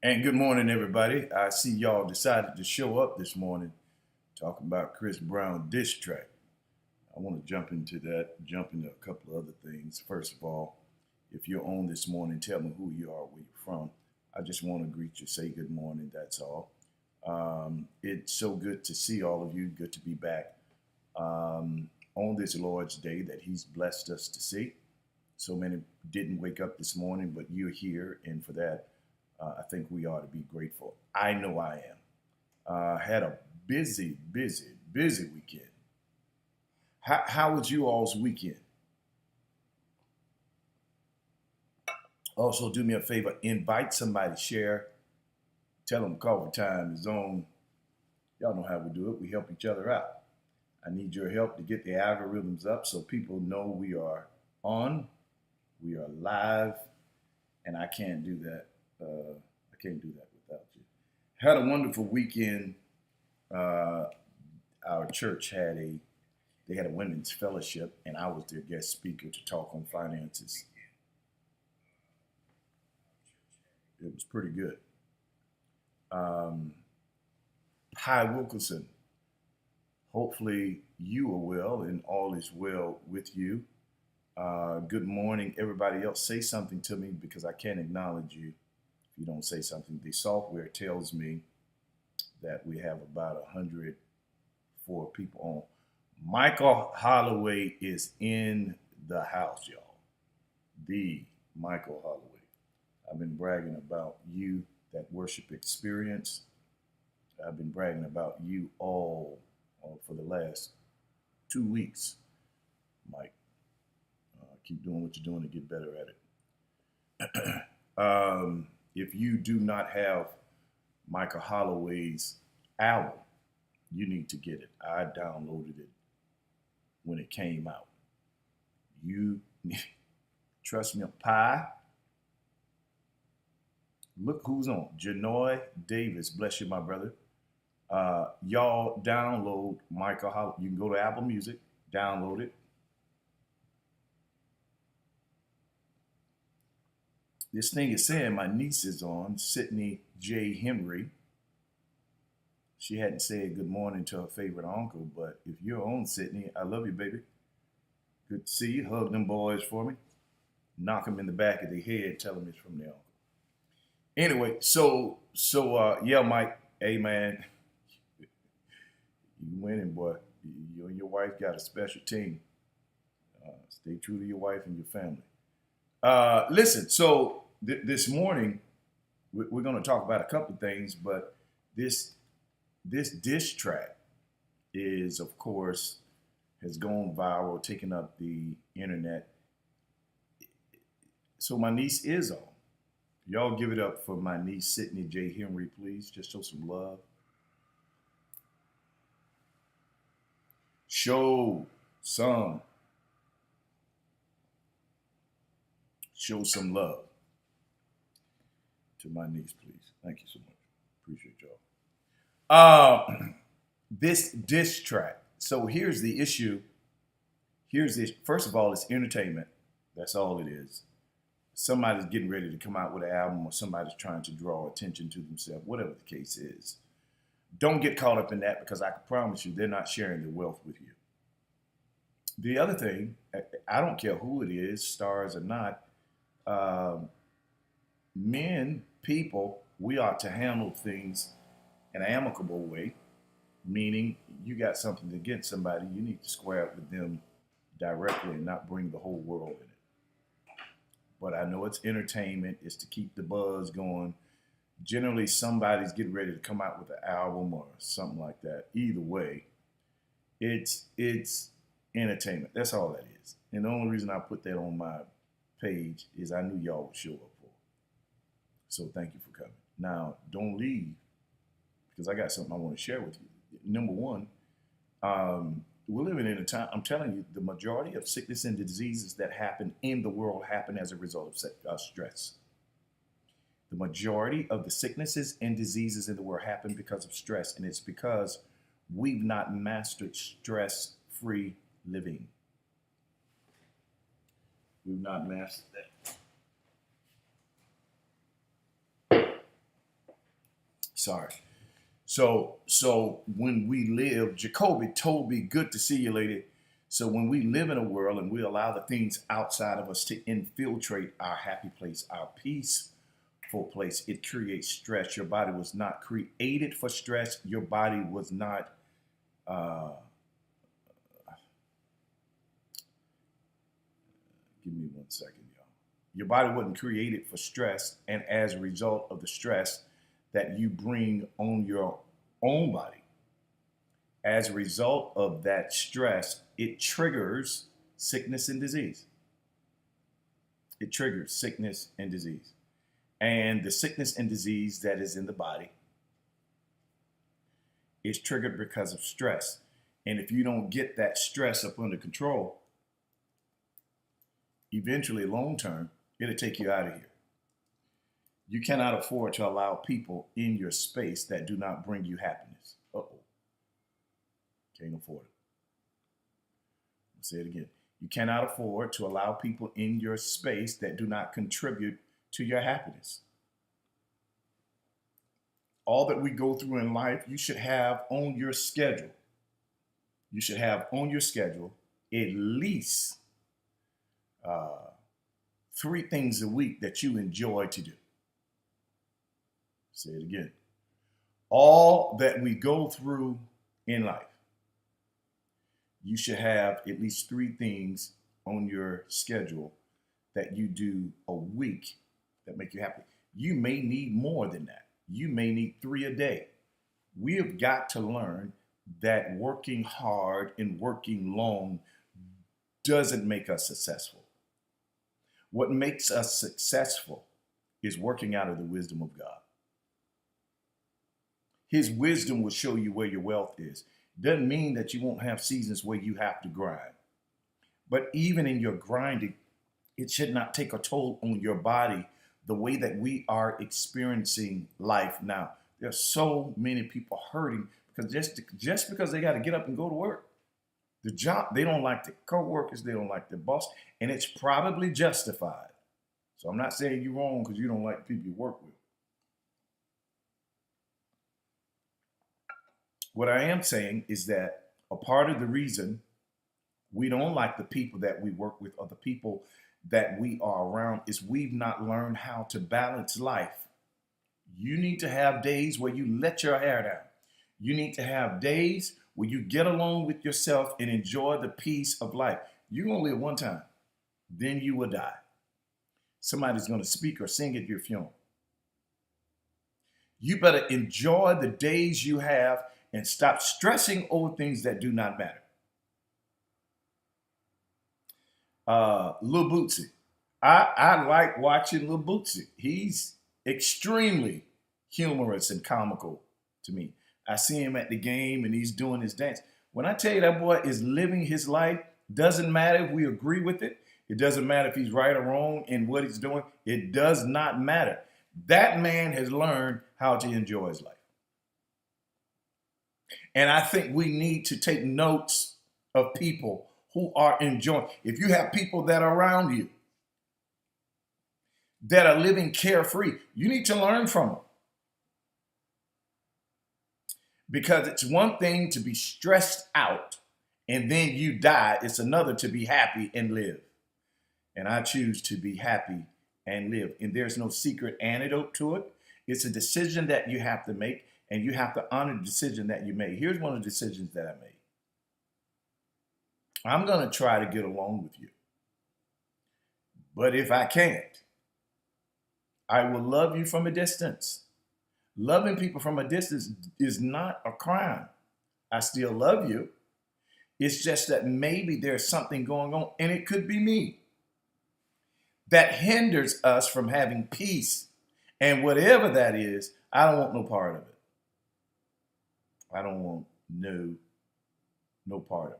And good morning, everybody. I see y'all decided to show up this morning talking about Chris Brown diss track. I want to jump into that, jump into a couple of other things. First of all, if you're on this morning, tell me who you are, where you're from. I just want to greet you, say good morning, that's all. It's so good to see all of you. Good to be back on this Lord's Day that He's blessed us to see. So many didn't wake up this morning, but you're here, and for that, I think we ought to be grateful. I know I am. Had a busy weekend. How was you all's weekend? Also, do me a favor, invite somebody, share, tell them coffee time is on. Y'all know how we do it. We help each other out. I need your help to get the algorithms up so people know we are on, we are live, and I can't do that. I can't do that without you. Had a wonderful weekend. Our church had a women's fellowship, and I was their guest speaker to talk on finances. It was pretty good. Hi Wilkerson. Hopefully you are well and all is well with you. Good morning, everybody else. Say something to me because I can't acknowledge you if you don't say something. The software tells me that we have about 104 people on. Michael Holloway is in the house, y'all. The Michael Holloway. I've been bragging about you, that worship experience. I've been bragging about you all for the last 2 weeks, Mike. Keep doing what you're doing to get better at it. If you do not have Michael Holloway's album, you need to get it. I downloaded it when it came out. You trust me, Pie. Look who's on. Janoy Davis, bless you, my brother. Y'all download Michael Holloway. You can go to Apple Music, download it. This thing is saying my niece is on, Sydney J. Henry. She hadn't said good morning to her favorite uncle, but if you're on, Sydney, I love you, baby. Good to see you. Hug them boys for me. Knock them in the back of their head, tell them it's from their uncle. Anyway, yeah, Mike, hey, man, you winning, boy. You and your wife got a special team. Stay true to your wife and your family. Listen, so this morning we're going to talk about a couple of things, but this diss track is, of course, has gone viral, taken up the internet. So my niece is on. Y'all give it up for my niece, Sydney J. Henry, please. Just show some love. Show some love to my niece, please. Thank you so much. Appreciate y'all. This diss track. So here's the issue. First of all, it's entertainment. That's all it is. Somebody's getting ready to come out with an album, or somebody's trying to draw attention to themselves, whatever the case is. Don't get caught up in that, because I can promise you they're not sharing their wealth with you. The other thing, I don't care who it is, stars or not, men, people, we ought to handle things in an amicable way, meaning you got something against somebody, you need to square up with them directly and not bring the whole world in it. But I know it's entertainment, it's to keep the buzz going. Generally, somebody's getting ready to come out with an album or something like that. Either way, it's entertainment. That's all that is. And the only reason I put that on my page is I knew y'all would show up for it. So thank you for coming. Now, don't leave, because I got something I want to share with you. Number one, we're living in a time, I'm telling you, the majority of sickness and diseases that happen in the world happen as a result of stress. The majority of the sicknesses and diseases in the world happen because of stress, and it's because we've not mastered stress-free living. We've not mastered that. Sorry. So when we live, Jacoby told me, good to see you, lady. So when we live in a world and we allow the things outside of us to infiltrate our happy place, our peaceful place, it creates stress. Your body was not created for stress. Your body was not. Uh, Give me 1 second, y'all. Your body wasn't created for stress, and as a result of the stress that you bring on your own body, as a result of that stress, it triggers sickness and disease. It triggers sickness and disease. And the sickness and disease that is in the body is triggered because of stress. And if you don't get that stress up under control, eventually, long term, it'll take you out of here. You cannot afford to allow people in your space that do not bring you happiness. Uh-oh. Can't afford it. I'll say it again. You cannot afford to allow people in your space that do not contribute to your happiness. All that we go through in life, you should have on your schedule. You should have on your schedule at least 3 things a week that you enjoy to do. Say it again. All that we go through in life, you should have at least 3 things on your schedule that you do a week that make you happy. You may need more than that. You may need 3 a day. We have got to learn that working hard and working long doesn't make us successful. What makes us successful is working out of the wisdom of God. His wisdom will show you where your wealth is. Doesn't mean that you won't have seasons where you have to grind. But even in your grinding, it should not take a toll on your body the way that we are experiencing life now. There's so many people hurting because just because they got to get up and go to work. The job, they don't like the co-workers, they don't like the boss, and it's probably justified. So I'm not saying you're wrong because you don't like the people you work with. What I am saying is that a part of the reason we don't like the people that we work with or the people that we are around is we've not learned how to balance life. You need to have days where you let your hair down. You need to have days where you get alone with yourself and enjoy the peace of life. You're going to live one time, then you will die. Somebody's going to speak or sing at your funeral. You better enjoy the days you have and stop stressing over things that do not matter. Lil Bootsy. I like watching Lil Bootsy. He's extremely humorous and comical to me. I see him at the game and he's doing his dance. When I tell you that boy is living his life, doesn't matter if we agree with it. It doesn't matter if he's right or wrong in what he's doing. It does not matter. That man has learned how to enjoy his life. And I think we need to take notes of people who are enjoying. If you have people that are around you that are living carefree, you need to learn from them. Because it's one thing to be stressed out and then you die. It's another to be happy and live. And I choose to be happy and live. And there's no secret antidote to it. It's a decision that you have to make, and you have to honor the decision that you made. Here's one of the decisions that I made. I'm going to try to get along with you. But if I can't, I will love you from a distance. Loving people from a distance is not a crime. I still love you. It's just that maybe there's something going on, and it could be me, that hinders us from having peace. And whatever that is, I don't want no part of it. I don't want no part of it.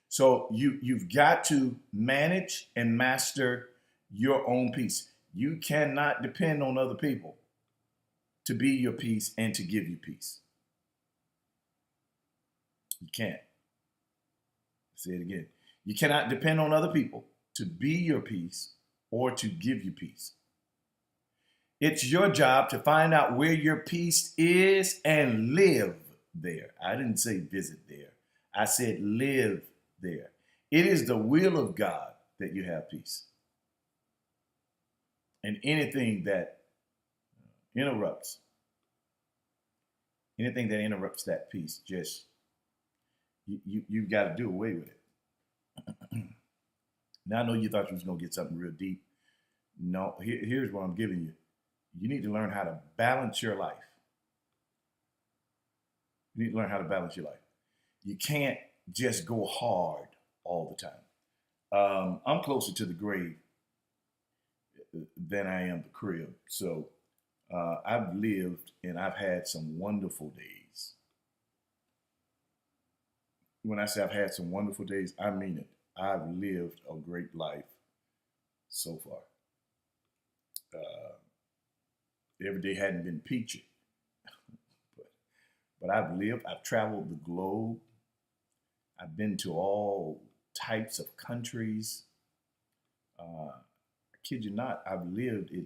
So you've got to manage and master your own peace. You cannot depend on other people to be your peace and to give you peace. You can't. Say it again. You cannot depend on other people to be your peace or to give you peace. It's your job to find out where your peace is and live there. I didn't say visit there. I said live there. It is the will of God that you have peace. And anything that interrupts, anything that interrupts that peace, just you've got to do away with it. Now I know you thought you was gonna get something real deep. No, here's what I'm giving you. You need to learn how to balance your life. You need to learn how to balance your life. You can't just go hard all the time. I'm closer to the grave than I am the crib. So I've lived and I've had some wonderful days. When I say I've had some wonderful days, I mean it. I've lived a great life so far. Uh, every day hadn't been peachy, but I've traveled the globe. I've been to all types of countries. I kid you not, I've lived a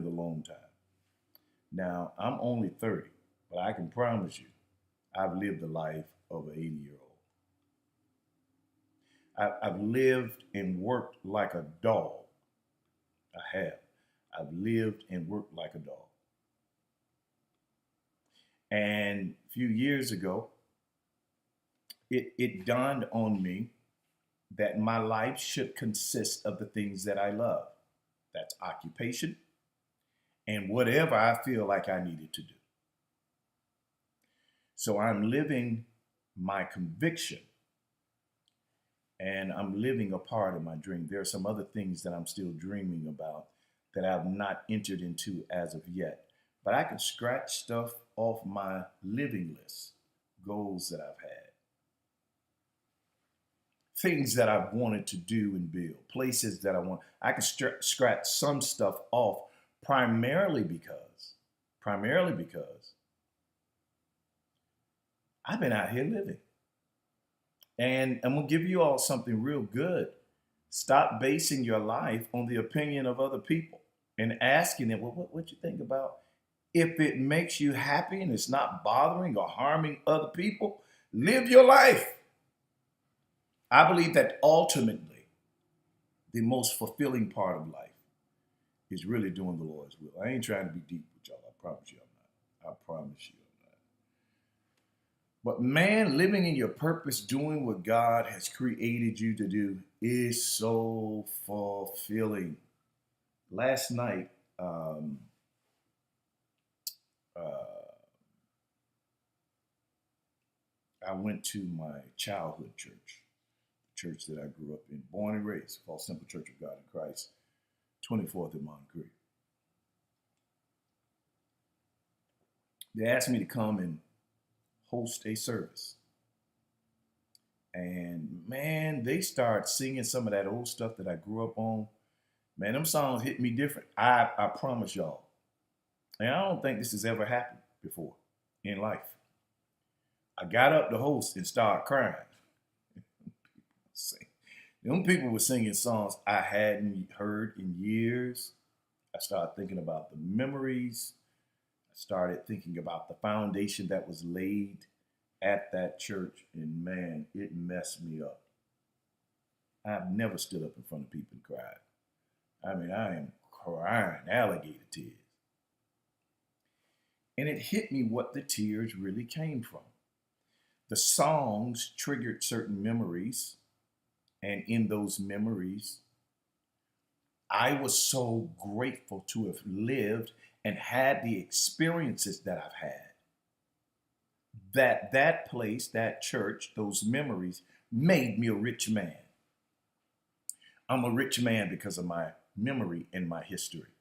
long time. Now, I'm only 30, but I can promise you, I've lived the life of an 80-year-old. I've lived and worked like a dog. I have. I've lived and worked like a dog. And a few years ago, it dawned on me that my life should consist of the things that I love. That's occupation and whatever I feel like I needed to do. So I'm living my conviction and I'm living a part of my dream. There are some other things that I'm still dreaming about that I've not entered into as of yet. But I can scratch stuff off my living list, goals that I've had, things that I've wanted to do and build, places that I want. I can scratch some stuff off primarily because I've been out here living. And I'm going to give you all something real good. Stop basing your life on the opinion of other people and asking them, well, what you think about? If it makes you happy and it's not bothering or harming other people, live your life. I believe that ultimately, the most fulfilling part of life is really doing the Lord's will. I ain't trying to be deep with y'all. I promise you I'm not. I promise you I'm not. But man, living in your purpose, doing what God has created you to do is so fulfilling. Last night, I went to my childhood church, the church that I grew up in, born and raised, called Simple Church of God in Christ, 24th in Moncrief. They asked me to come and host a service. And man, they started singing some of that old stuff that I grew up on. Man, them songs hit me different. I promise y'all. And I don't think this has ever happened before in life. I got up to host and started crying. Them people were singing songs I hadn't heard in years. I started thinking about the memories. I started thinking about the foundation that was laid at that church. And man, it messed me up. I've never stood up in front of people and cried. I mean, I am crying alligator tears. And it hit me what the tears really came from. The songs triggered certain memories. And in those memories, I was so grateful to have lived and had the experiences that I've had. That place, that church, those memories made me a rich man. I'm a rich man because of my memory and my history.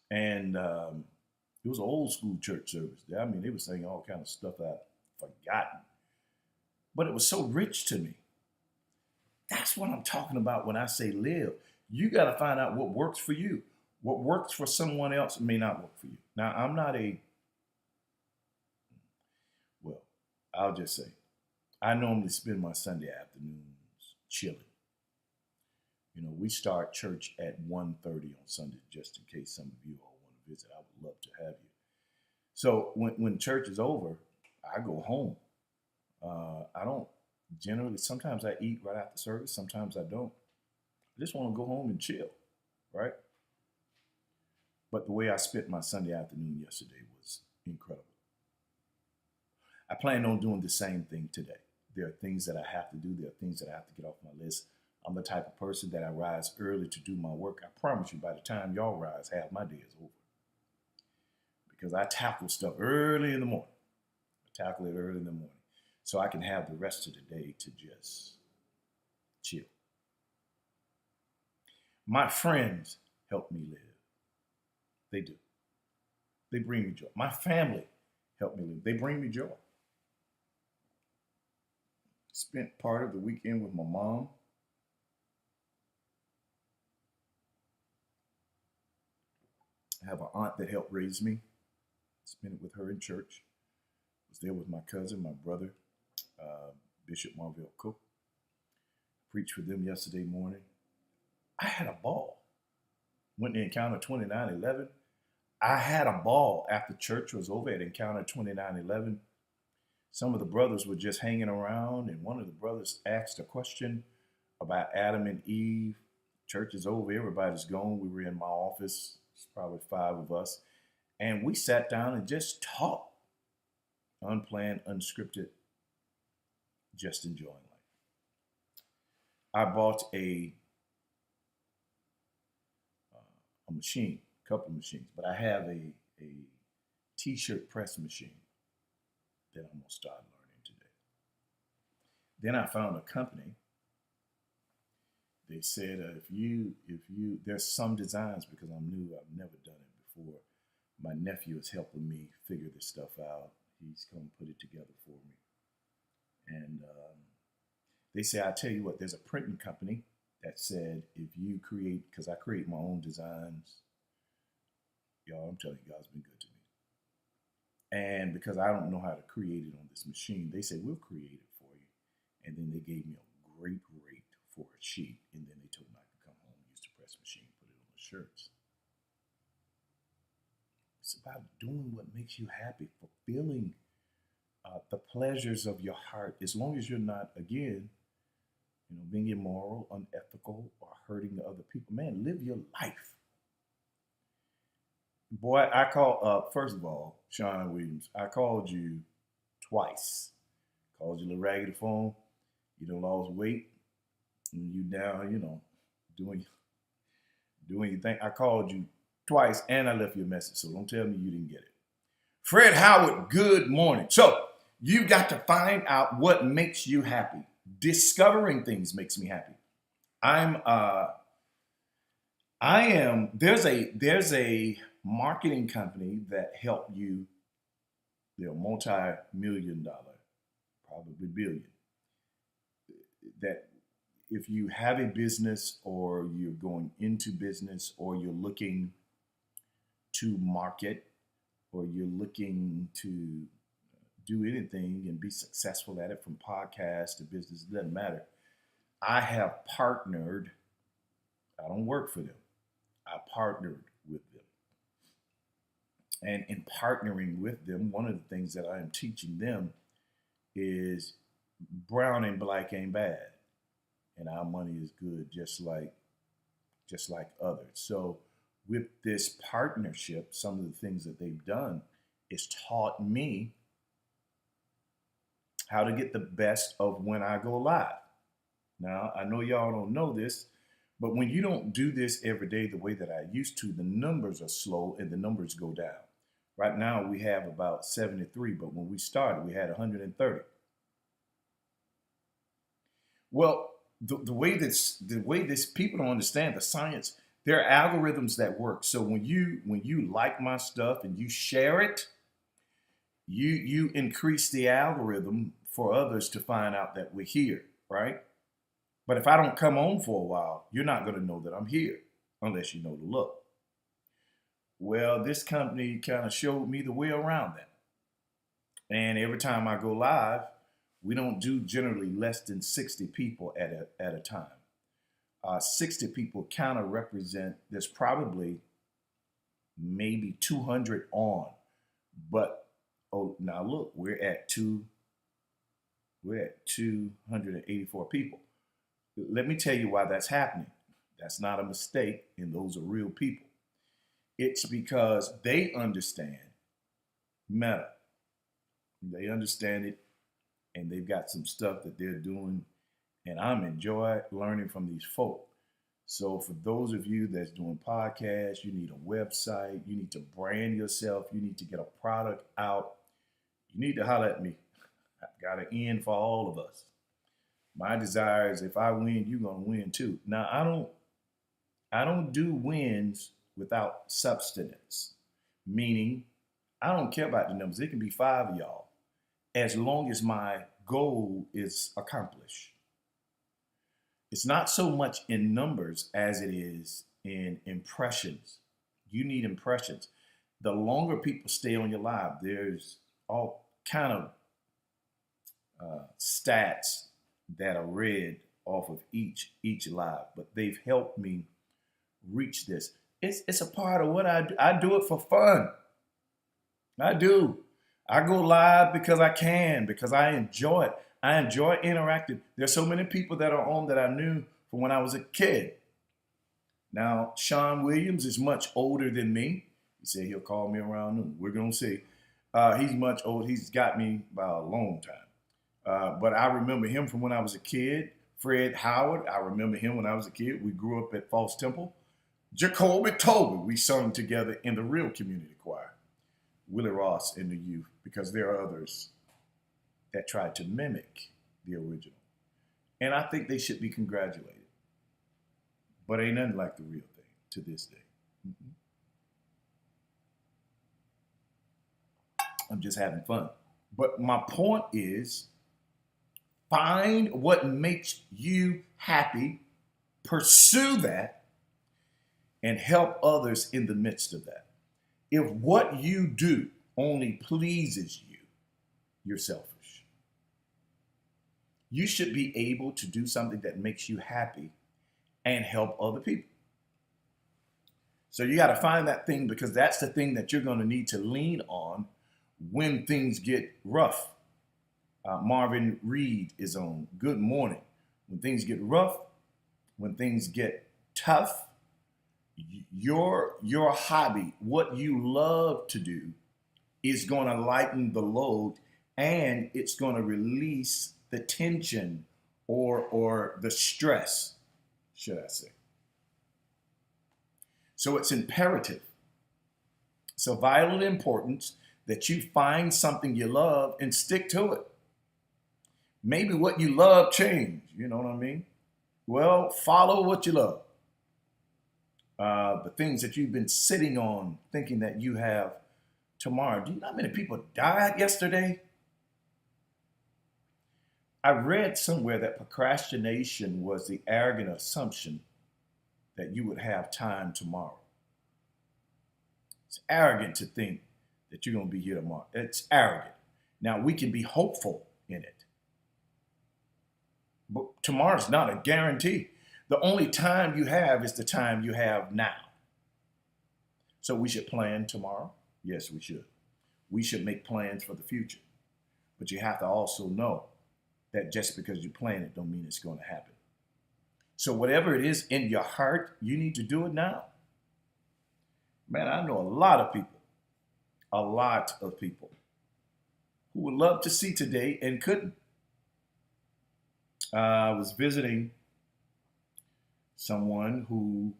And it was an old school church service. I mean, they were saying all kind of stuff I'd forgotten. But it was so rich to me. That's what I'm talking about when I say live. You got to find out what works for you. What works for someone else may not work for you. Now, I'm not well, I'll just say, I normally spend my Sunday afternoons chilling. We start church at 1:30 on Sunday, just in case some of you all want to visit. I would love to have you. So when church is over, I go home. I don't generally, sometimes I eat right after service, sometimes I don't. I just want to go home and chill, right? But the way I spent my Sunday afternoon yesterday was incredible. I plan on doing the same thing today. There are things that I have to do. There are things that I have to get off my list. I'm the type of person that I rise early to do my work. I promise you, by the time y'all rise, half my day is over. Because I tackle stuff early in the morning. I tackle it early in the morning. So I can have the rest of the day to just chill. My friends help me live. They do. They bring me joy. My family help me live. They bring me joy. Spent part of the weekend with my mom. I have an aunt that helped raise me. Spent it with her in church. Was there with my cousin, my brother, Bishop Marvell Cook. Preached for them yesterday morning. I had a ball. Went to Encounter 2911. I had a ball after church was over at Encounter 2911. Some of the brothers were just hanging around, and one of the brothers asked a question about Adam and Eve. Church is over. Everybody's gone. We were in my office. It's probably 5 of us. And we sat down and just talked. Unplanned, unscripted, just enjoying life. I bought a machine, a couple of machines, but I have a t-shirt press machine that I'm gonna start learning today. Then I found a company. They said if you there's some designs, because I'm new, I've never done it before. My nephew is helping me figure this stuff out. He's gonna put it together for me. And they say, I tell you what, there's a printing company that said if you create, because I create my own designs, y'all, I'm telling you, God's been good to me. And because I don't know how to create it on this machine, they said, we'll create it for you. And then they gave me a great rate for a sheet. And then they told me I could come home, use the press machine, put it on the shirts. It's about doing what makes you happy, fulfilling the pleasures of your heart, as long as you're not, again, being immoral, unethical, or hurting the other people. Man, live your life. Boy, I called, first of all, Sean Williams, I called you twice. Called you a little raggedy phone. You done lost weight. And you down, doing your thing. I called you twice and I left you a message, so don't tell me you didn't get it. Fred Howard, good morning. So you've got to find out what makes you happy. Discovering things makes me happy. There's a marketing company that help you. They're multi-million-dollar, probably billion. That if you have a business or you're going into business or you're looking to market or you're looking to do anything and be successful at it, from podcast to business, it doesn't matter. I have partnered. I don't work for them. I partnered with them. And in partnering with them, one of the things that I am teaching them is brown and black ain't bad. And our money is good, just like others. So with this partnership, some of the things that they've done is taught me how to get the best of when I go live. Now, I know y'all don't know this, but when you don't do this every day the way that I used to, the numbers are slow and the numbers go down. Right now, we have about 73, but when we started, we had 130. Well, the way this people don't understand the science. There are algorithms that work. So when you like my stuff and you share it, you increase the algorithm for others to find out that we're here, right? But if I don't come on for a while, you're not going to know that I'm here unless you know the look. Well, this company kind of showed me the way around that. And every time I go live, we don't do generally less than 60 people at a time. 60 people kind of represent, there's probably maybe 200 on. But, oh, now look, we're at 284 people. Let me tell you why that's happening. That's not a mistake, and those are real people. It's because they understand Meta. They understand it, and they've got some stuff that they're doing, and I'm enjoying learning from these folk. So for those of you that's doing podcasts, you need a website, you need to brand yourself, you need to get a product out, you need to holler at me. I've got an end for all of us. My desire is if I win, you're gonna win too. Now I don't do wins without substance, meaning I don't care about the numbers. It can be 5 of y'all, as long as my goal is accomplished. It's not so much in numbers as it is in impressions. You need impressions. The longer people stay on your live, there's all kind of stats that are read off of each live, but they've helped me reach this. It's a part of what I do. I do it for fun. I do. I go live because I can, because I enjoy it. I enjoy interacting. There's so many people that are on that I knew from when I was a kid. Now, Sean Williams is much older than me. He said he'll call me around noon. We're going to see. He's much older. He's got me by a long time. But I remember him from when I was a kid. Fred Howard, I remember him when I was a kid. We grew up at Falls Temple. Jacoby Toby, we sung together in the real community choir. Willie Ross in the youth, because there are others that tried to mimic the original. And I think they should be congratulated. But ain't nothing like the real thing to this day. I'm just having fun. But my point is, find what makes you happy, pursue that, and help others in the midst of that. If what you do only pleases you, you're selfish. You should be able to do something that makes you happy and help other people. So you got to find that thing, because that's the thing that you're going to need to lean on when things get rough. Marvin Reed is on Good Morning. When things get rough, when things get tough, your hobby, what you love to do, is going to lighten the load, and it's going to release the tension or the stress, should I say. So it's imperative. It's of vital importance that you find something you love and stick to it. Maybe what you love change, you know what I mean? Well, follow what you love. The things that you've been sitting on thinking that you have tomorrow. Do you know how many people died yesterday? I read somewhere that procrastination was the arrogant assumption that you would have time tomorrow. It's arrogant to think that you're going to be here tomorrow. It's arrogant. Now, we can be hopeful in it, but tomorrow's not a guarantee. The only time you have is the time you have now. So we should plan tomorrow. Yes, we should. We should make plans for the future. But you have to also know that just because you plan it don't mean it's going to happen. So whatever it is in your heart, you need to do it now. Man, I know a lot of people who would love to see today and couldn't. I was visiting someone who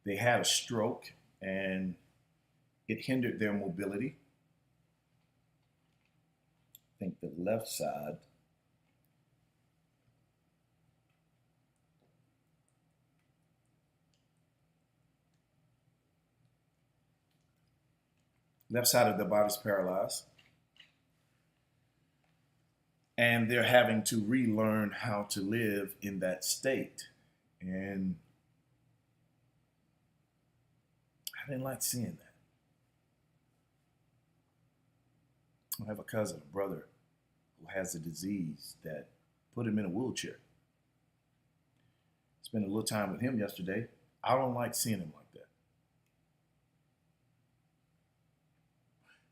they had a stroke and it hindered their mobility. I think the left side. Left side of the body's paralyzed. And they're having to relearn how to live in that state. And I didn't like seeing that. I have a cousin, a brother, who has a disease that put him in a wheelchair. Spent a little time with him yesterday. I don't like seeing him like that.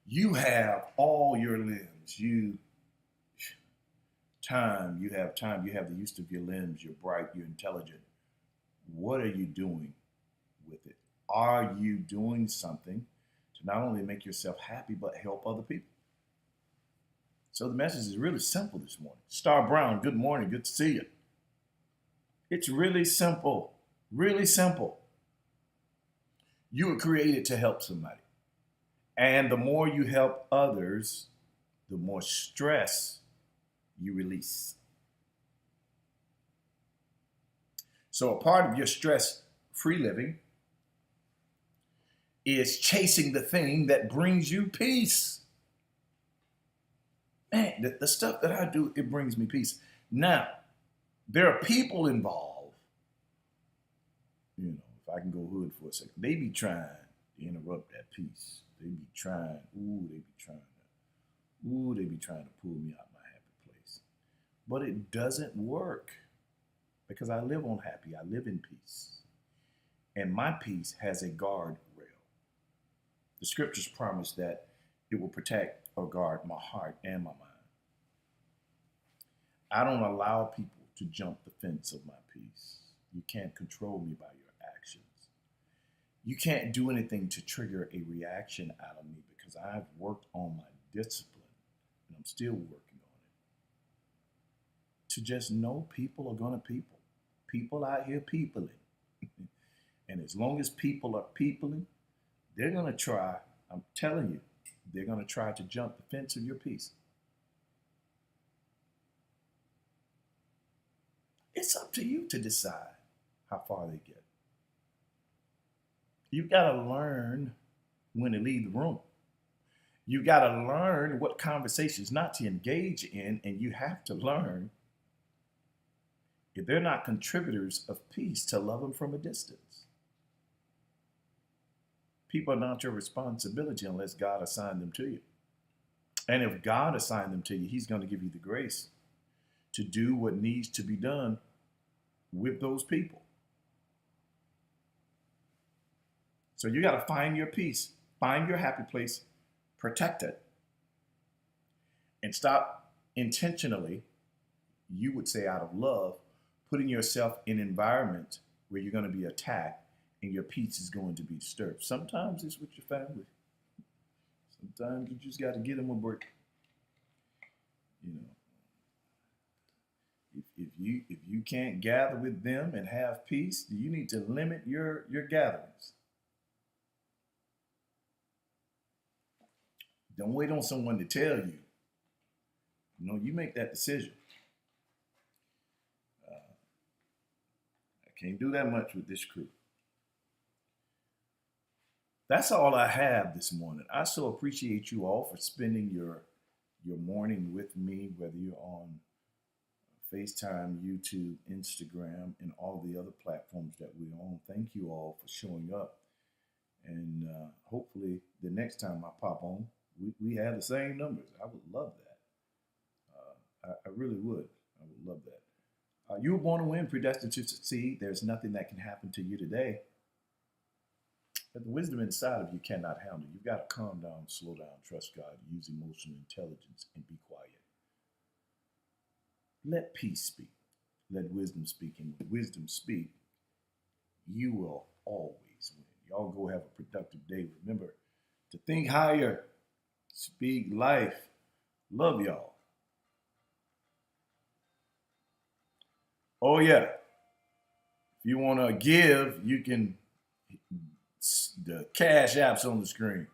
You have all your limbs. You have time, you have the use of your limbs, you're bright, you're intelligent. What are you doing with it? Are you doing something to not only make yourself happy, but help other people? So the message is really simple this morning. Star Brown, good morning, good to see you. It's really simple, really simple. You were created to help somebody. And the more you help others, the more stress you release. So a part of your stress-free living is chasing the thing that brings you peace. Man, the stuff that I do, it brings me peace. Now, there are people involved. You know, if I can go hood for a second, they be trying to interrupt that peace. They be trying, they be trying to pull me out my happy place. But it doesn't work because I live on happy. I live in peace. And my peace has a guardrail. The scriptures promise that it will protect or guard my heart and my mind. I don't allow people to jump the fence of my peace. You can't control me by your actions. You can't do anything to trigger a reaction out of me because I've worked on my discipline and I'm still working on it. To just know people are gonna people. People out here peopling. And as long as people are peopling, they're gonna try, I'm telling you, they're gonna try to jump the fence of your peace. It's up to you to decide how far they get. You gotta learn when to leave the room. You gotta learn what conversations not to engage in, and you have to learn, if they're not contributors of peace, to love them from a distance. People are not your responsibility unless God assigned them to you. And if God assigned them to you, he's going to give you the grace to do what needs to be done with those people. So you got to find your peace, find your happy place, protect it, and stop intentionally, you would say out of love, putting yourself in environments where you're going to be attacked and your peace is going to be disturbed. Sometimes it's with your family. Sometimes you just got to get them a break. You know, if you can't gather with them and have peace, you need to limit your gatherings. Don't wait on someone to tell you. You know, you make that decision. I can't do that much with this crew. That's all I have this morning. I so appreciate you all for spending your morning with me, whether you're on FaceTime, YouTube, Instagram, and all the other platforms that we're on. Thank you all for showing up. And hopefully the next time I pop on, we have the same numbers. I would love that. I really would. I would love that. You were born to win, predestined to succeed. There's nothing that can happen to you today that the wisdom inside of you cannot handle. You've got to calm down, slow down, trust God, use emotional intelligence, and be quiet. Let peace speak. Let wisdom speak. And when wisdom speak, you will always win. Y'all go have a productive day. Remember to think higher, speak life. Love y'all. Oh, yeah. If you want to give, you can, the cash app's on the screen.